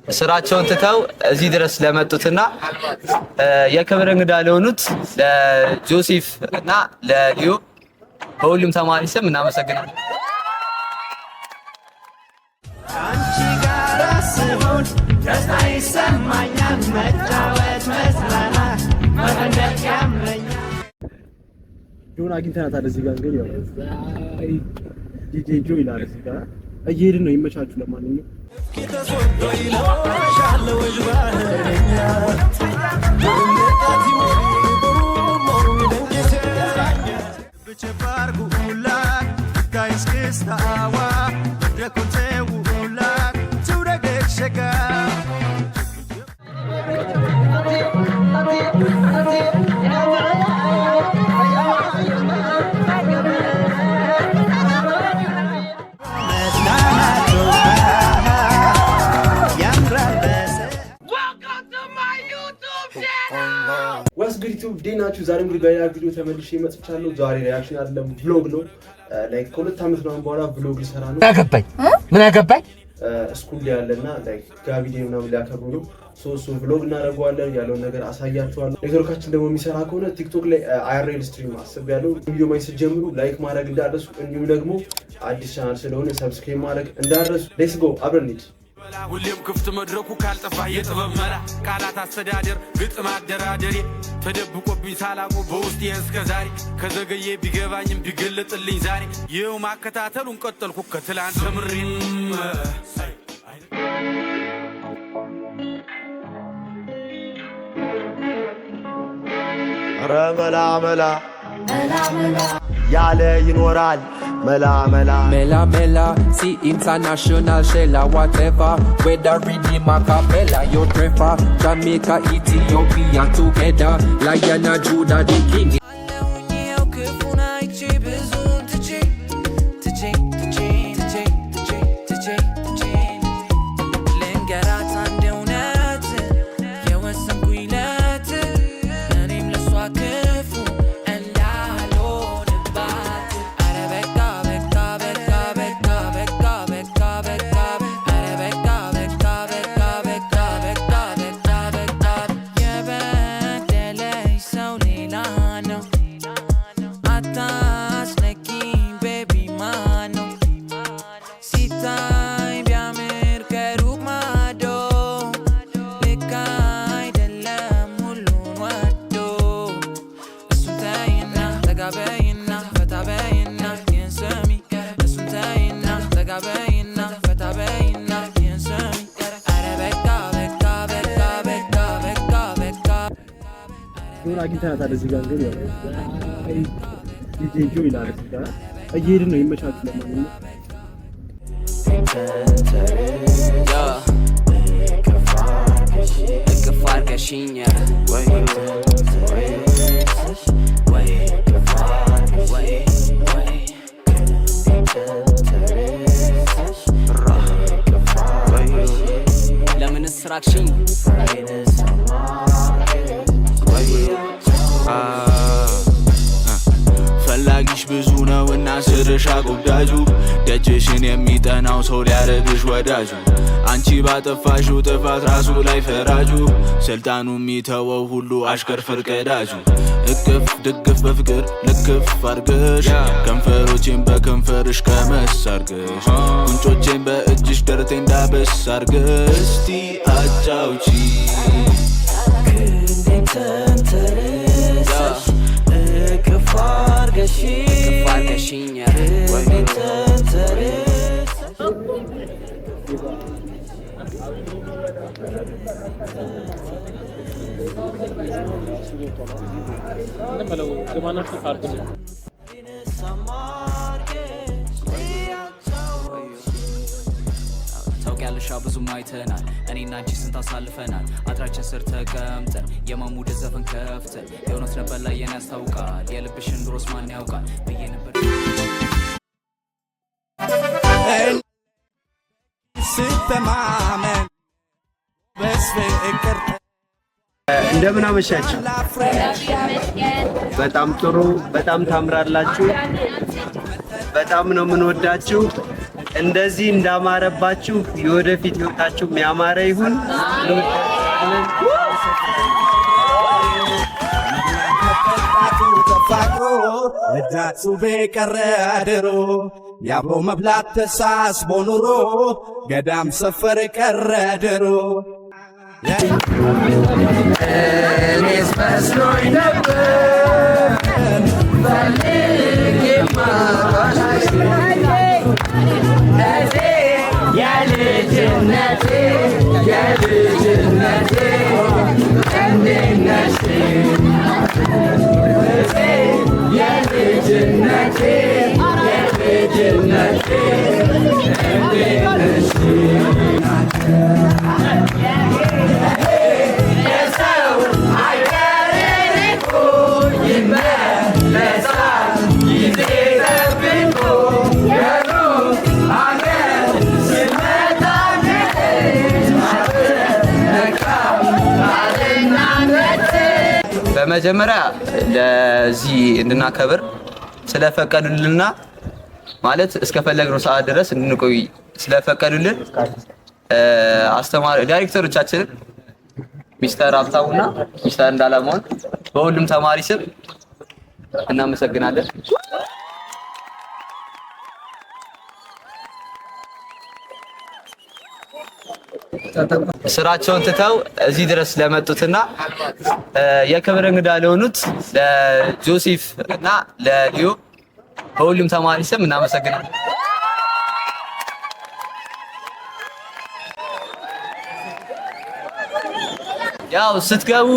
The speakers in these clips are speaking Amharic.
ስራቸውን ትተው እዚህ ድረስ ለመጡትና የክብር እንግዳ ለሆኑት ለጆሴፍ እና ለሊዮ በሁሉም ተማሪ ስም እናመሰግናለን። አንቺ ጋር ስሆን ደስታ ይሰማኛል፣ መጫወት መዝናናት መፈንደቅ ያምረኛል። ጆን አግኝተናታል እዚህ ጋር እንግዲህ ያው ዲጄ ጆ ይላል እዚህ ጋር እየሄድን ነው። ይመቻችሁ። ለማንኛውም ዩቲዩብ ዲናችሁ ዛሬ እንግዲህ በሌላ ቪዲዮ ተመልሼ መጥቻለሁ። ዛሬ ሪአክሽን አይደለም ቭሎግ ነው። ላይክ ከሁለት ዓመት ነው በኋላ ቭሎግ ልሰራ ነው። ምን አገባኝ ስኩል ላይ ያለና ላይክ ጋቢዴ ምናምን ሊያከብሩ ነው። እሱን ቭሎግ እናደርገዋለን። ያለውን ነገር አሳያችኋለሁ። ኔትወርካችን ደግሞ የሚሰራ ከሆነ ቲክቶክ ላይ አይአርኤል ስትሪም አስቤያለሁ። ቪዲዮ ማየት ስትጀምሩ ላይክ ማድረግ እንዳትረሱ፣ እንዲሁም ደግሞ አዲስ ቻናል ስለሆነ ሰብስክራይብ ማድረግ እንዳትረሱ። ሌትስ ጎ አብረን እንሂድ። ሁሌም ክፍት መድረኩ ካልጠፋ የጥበብ መላ ቃላት አስተዳደር ግጥም አደራደሬ ተደብቆብኝ ሳላቆ በውስጤ እስከ ዛሬ ከዘገየ ቢገባኝም ቢገለጥልኝ ዛሬ ይኸው ማከታተሉን ቀጠልኩ ከትላንት ተምሬም መላ መላ ያለ ይኖራል Mela, mela Mela, mela See international Shella, whatever Whether redeem a capella Your prefer Jamaica, Ethiopia together Lion and Judah the king ጆን አግኝተናታል እዚህ ጋር እንግዲህ ያው ዲጄ ጆ ይላል እዚህ ጋር እየሄድን ነው። ይመቻችሁ። ለማንኛውም ለምን ስራክሽኝ ፈላጊሽ ብዙ ነው እና ስርሽ አጎብዳጁ ደጅሽን የሚጠናው ሰው ሊያረግሽ ወዳጁ አንቺ ባጠፋሽው ጥፋት ራሱ ላይ ፈራጁ ስልጣኑ የሚተወው ሁሉ አሽከር ፈርቀዳጁ እቅፍ ድግፍ በፍቅር ልክፍ አርገሽ ከንፈሮቼን በከንፈርሽ ቀመስ አርገሽ ጉንጮቼን በእጅሽ ደረቴ እንዳበስ አርገሽ እስቲ አጫውቺ ታውቂያለሽ ብዙም አይተናል እኔና አንቺ ስንት አሳልፈናል አጥራችን ስር ተቀምጠን የማሙድ ዘፈን ከፍተን የእውነት ነበር ላይ የኔ ያስታውቃል የልብሽን ድሮስ ማን ያውቃል ብዬ ነበር ስተማመን በስፍቅር እንደምን አመሻችሁ። በጣም ጥሩ፣ በጣም ታምራላችሁ። በጣም ነው የምንወዳችሁ። እንደዚህ እንዳማረባችሁ የወደፊት ህይወታችሁ የሚያማረ ይሁን። ተፋቅሮ እዳቱ በቀረ አድሮ ያብሮ መብላት ተሳስቦ ኑሮ ገዳም ሰፈር ቀረ ድሮ እኔስ መስሎኝ ነበር ፈልጌማ የልጅነቴ እንዴት ነሽ የልጅነቴ እንዴት ነሽ የሰው አገሬ እኮ ይመለሳል ጊዜ ጠብቆ የሩቅ አገር ሲመጣ በመጀመሪያ ለዚህ እንድናከብር ስለፈቀዱልንና ማለት እስከፈለግነው ሰዓት ድረስ እንድንቆይ ስለፈቀዱልን አስተማሪ ዳይሬክተሮቻችንን ሚስተር ሀብታሙና ሚስተር እንዳለማውን በሁሉም ተማሪ ስም እናመሰግናለን። ስራቸውን ትተው እዚህ ድረስ ለመጡትና የክብር እንግዳ ለሆኑት ለጆሴፍ እና ለሊዮ በሁሉም ተማሪ ስም እናመሰግናለን። ያው ስትገቡ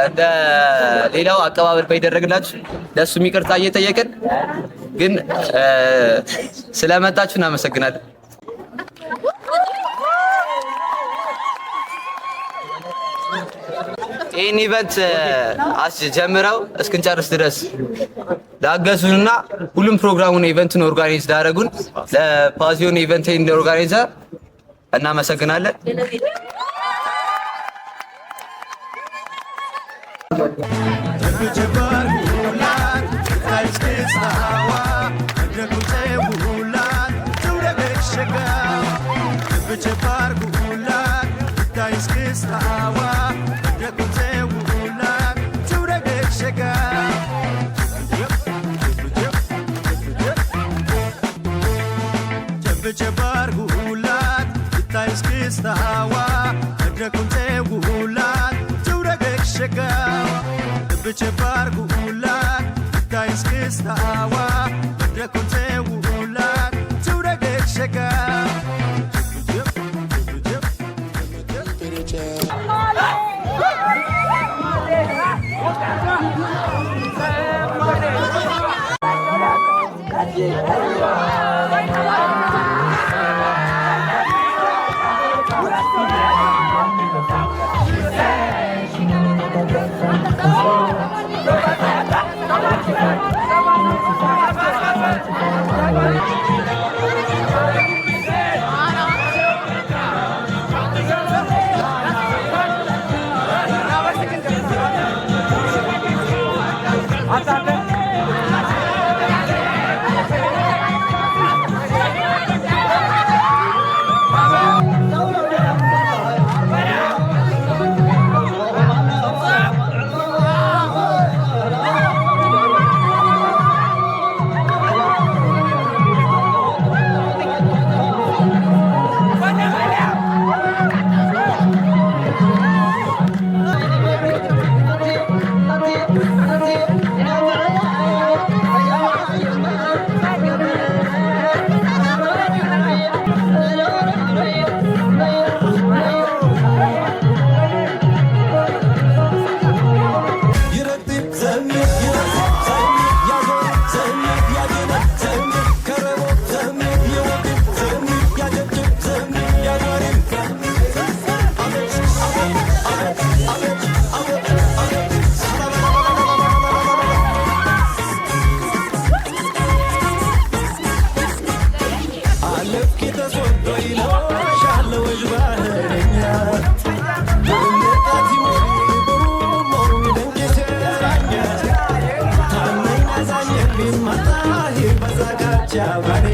እንደ ሌላው አቀባበል ባይደረግላችሁ ለሱም ይቅርታ እየጠየቅን ግን ስለመጣችሁ እናመሰግናለን። ይህን ኢቨንት ጀምረው እስክንጨርስ ድረስ ላገዙንና ሁሉም ፕሮግራሙን ኢቨንቱን ኦርጋናይዝ ላደረጉን ለፓዚዮን ኢቨንት ኦርጋናይዘር እናመሰግናለን። Bye.